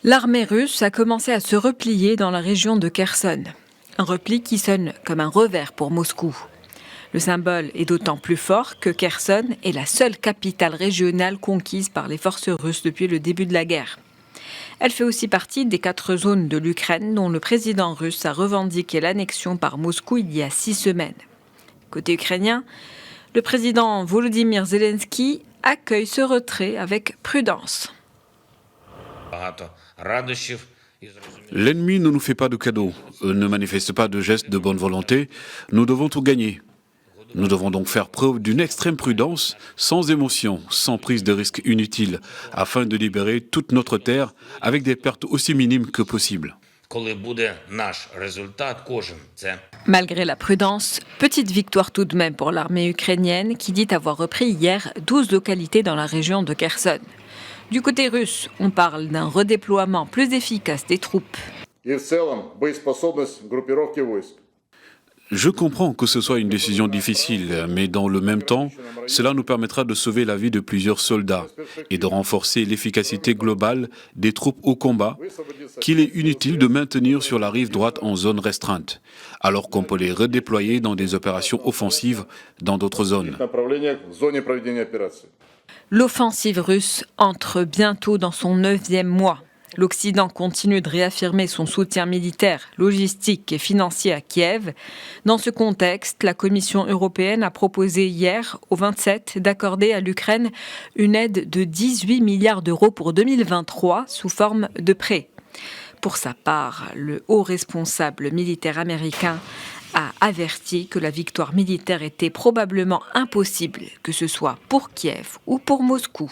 L'armée russe a commencé à se replier dans la région de Kherson. Un repli qui sonne comme un revers pour Moscou. Le symbole est d'autant plus fort que Kherson est la seule capitale régionale conquise par les forces russes depuis le début de la guerre. Elle fait aussi partie des 4 zones de l'Ukraine dont le président russe a revendiqué l'annexion par Moscou il y a 6 semaines. Côté ukrainien, le président Volodymyr Zelensky accueille ce retrait avec prudence. L'ennemi ne nous fait pas de cadeaux, ne manifeste pas de gestes de bonne volonté. Nous devons tout gagner. Nous devons donc faire preuve d'une extrême prudence, sans émotion, sans prise de risques inutiles, afin de libérer toute notre terre avec des pertes aussi minimes que possible. Malgré la prudence, petite victoire tout de même pour l'armée ukrainienne qui dit avoir repris hier 12 localités dans la région de Kherson. Du côté russe, on parle d'un redéploiement plus efficace des troupes. Je comprends que ce soit une décision difficile, mais dans le même temps, cela nous permettra de sauver la vie de plusieurs soldats et de renforcer l'efficacité globale des troupes au combat, qu'il est inutile de maintenir sur la rive droite en zone restreinte, alors qu'on peut les redéployer dans des opérations offensives dans d'autres zones. L'offensive russe entre bientôt dans son 9e mois. L'Occident continue de réaffirmer son soutien militaire, logistique et financier à Kiev. Dans ce contexte, la Commission européenne a proposé hier, au 27, d'accorder à l'Ukraine une aide de 18 milliards d'euros pour 2023 sous forme de prêt. Pour sa part, le haut responsable militaire américain a averti que la victoire militaire était probablement impossible, que ce soit pour Kiev ou pour Moscou.